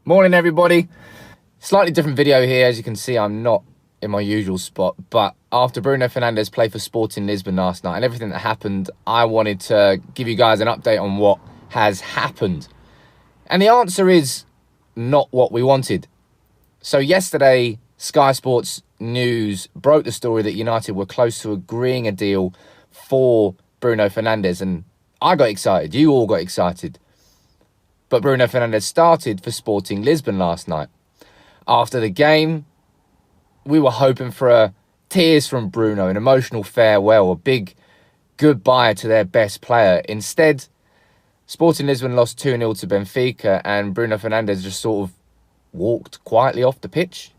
Morning, everybody. Slightly different video here. As you can see, I'm not in my usual spot. But after Bruno Fernandes played for Sporting Lisbon last night and everything that happened, I wanted to give you guys an update on what has happened. And the answer is not what we wanted. So yesterday, Sky Sports News broke the story that United were close to agreeing a deal for Bruno Fernandes. And I got excited. You all got excited. But Bruno Fernandes started for Sporting Lisbon last night. After the game, we were hoping for a tears from Bruno, an emotional farewell, a big goodbye to their best player. Instead, Sporting Lisbon lost 2-0 to Benfica and Bruno Fernandes just sort of walked quietly off the pitch.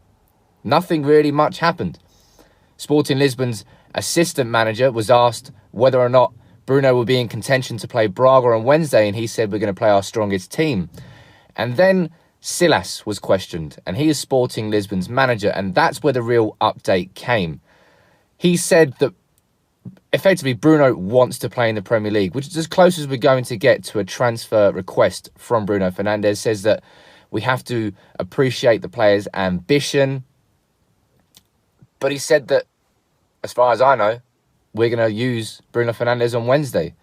Nothing really much happened. Sporting Lisbon's assistant manager was asked whether or not Bruno will be in contention to play Braga on Wednesday, and he said, we're going to play our strongest team. And then Silas was questioned, and he is Sporting Lisbon's manager, and that's where the real update came. He said that effectively Bruno wants to play in the Premier League, which is as close as we're going to get to a transfer request from Bruno Fernandes. Says that we have to appreciate the player's ambition. But he said that, as far as I know, we're going to use Bruno Fernandes on Wednesday.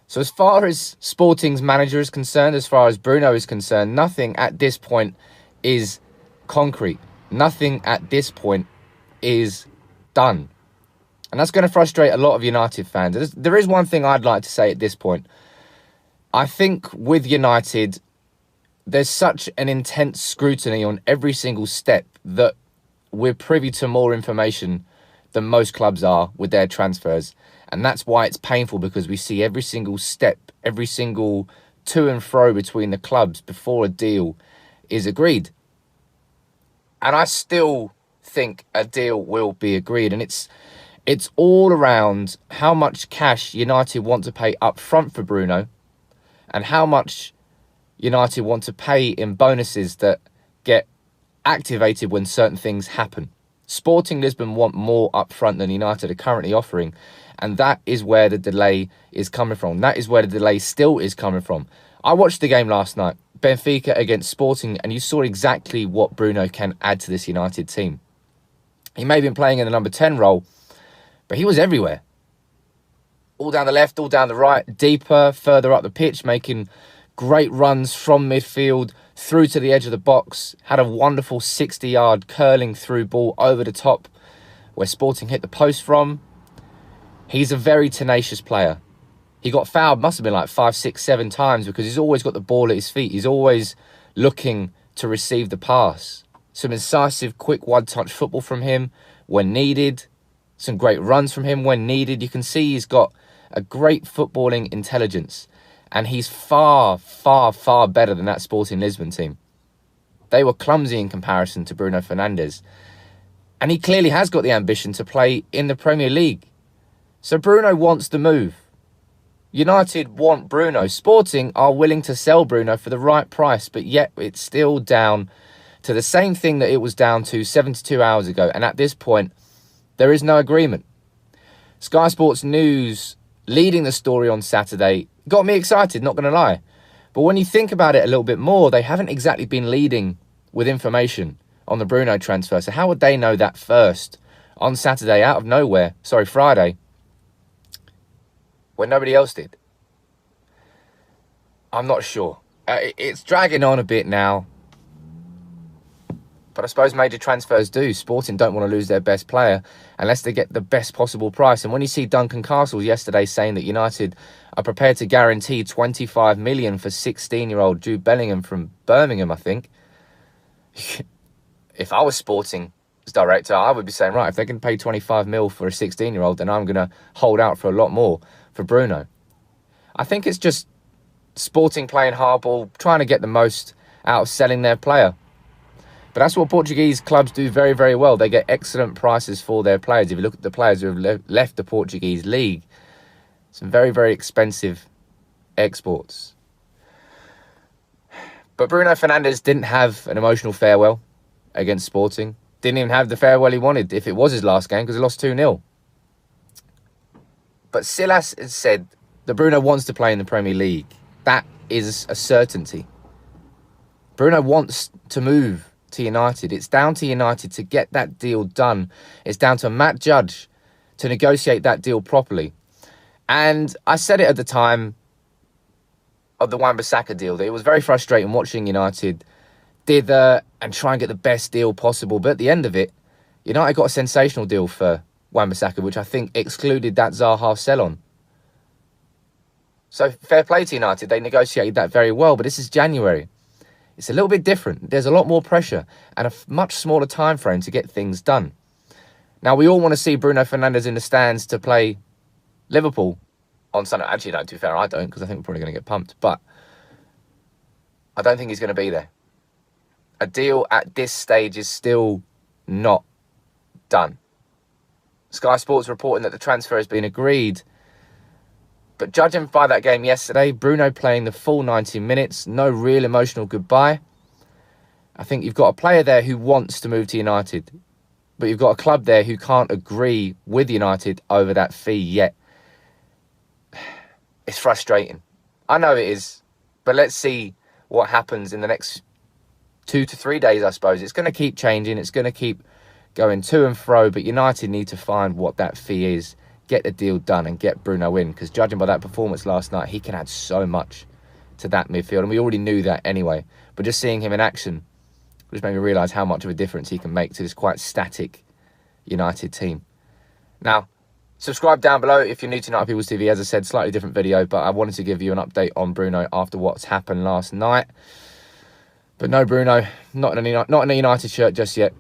So as far as Sporting's manager is concerned, as far as Bruno is concerned, nothing at this point is concrete. Nothing at this point is done. And that's going to frustrate a lot of United fans. There is one thing I'd like to say at this point. I think with United, there's such an intense scrutiny on every single step that we're privy to more information than most clubs are with their transfers. And that's why it's painful, because we see every single step, every single to and fro between the clubs before a deal is agreed. And I still think a deal will be agreed. And it's all around how much cash United want to pay up front for Bruno and how much United want to pay in bonuses that get activated when certain things happen. Sporting Lisbon want more up front than United are currently offering. And that is where the delay is coming from. That is where the delay still is coming from. I watched the game last night, Benfica against Sporting, and you saw exactly what Bruno can add to this United team. He may have been playing in the number 10 role, but he was everywhere. All down the left, all down the right, deeper, further up the pitch, making great runs from midfield through to the edge of the box. Had a wonderful 60-yard curling through ball over the top where Sporting hit the post from. He's a very tenacious player. He got fouled, must have been like 5, 6, 7 times, because he's always got the ball at his feet. He's always looking to receive the pass. Some incisive, quick one-touch football from him when needed. Some great runs from him when needed. You can see he's got a great footballing intelligence. And he's far, far, far better than that Sporting Lisbon team. They were clumsy in comparison to Bruno Fernandes. And he clearly has got the ambition to play in the Premier League. So Bruno wants the move. United want Bruno. Sporting are willing to sell Bruno for the right price, but yet it's still down to the same thing that it was down to 72 hours ago. And at this point, there is no agreement. Sky Sports News, leading the story on Saturday, got me excited, not going to lie. But when you think about it a little bit more, they haven't exactly been leading with information on the Bruno transfer. So how would they know that first on Saturday out of nowhere? Sorry, Friday, when nobody else did? I'm not sure. It's dragging on a bit now. But I suppose major transfers do. Sporting don't want to lose their best player unless they get the best possible price. And when you see Duncan Castles yesterday saying that United are prepared to guarantee 25 million for 16-year-old Jude Bellingham from Birmingham, I think. If I was Sporting's director, I would be saying, right, if they can pay 25 mil for a 16-year-old, then I'm going to hold out for a lot more for Bruno. I think it's just Sporting playing hardball, trying to get the most out of selling their player. But that's what Portuguese clubs do very, very well. They get excellent prices for their players. If you look at the players who have left the Portuguese league, some very, very expensive exports. But Bruno Fernandes didn't have an emotional farewell against Sporting. Didn't even have the farewell he wanted if it was his last game, because he lost 2-0. But Silas has said that Bruno wants to play in the Premier League. That is a certainty. Bruno wants to move to United. It's down to United to get that deal done. It's down to Matt Judge to negotiate that deal properly. And I said it at the time of the Wan-Bissaka deal that it was very frustrating watching United dither and try and get the best deal possible. But at the end of it, United got a sensational deal for Wan-Bissaka, which I think excluded that Zaha sell-on. So fair play to United. They negotiated that very well. But this is January. It's a little bit different. There's a lot more pressure and a much smaller time frame to get things done. Now, we all want to see Bruno Fernandes in the stands to play Liverpool on Sunday. Actually, no, to be fair, I don't, because I think we're probably going to get pumped. But I don't think he's going to be there. A deal at this stage is still not done. Sky Sports reporting that the transfer has been agreed. But judging by that game yesterday, Bruno playing the full 90 minutes, no real emotional goodbye. I think you've got a player there who wants to move to United. But you've got a club there who can't agree with United over that fee yet. It's frustrating. I know it is. But let's see what happens in the next 2 to 3 days, I suppose. It's going to keep changing. It's going to keep going to and fro. But United need to find what that fee is, get the deal done and get Bruno in. Because judging by that performance last night, he can add so much to that midfield. And we already knew that anyway. But just seeing him in action just made me realise how much of a difference he can make to this quite static United team. Now, subscribe down below if you're new to United People's TV. As I said, slightly different video, but I wanted to give you an update on Bruno after what's happened last night. But no Bruno, not in a United shirt just yet.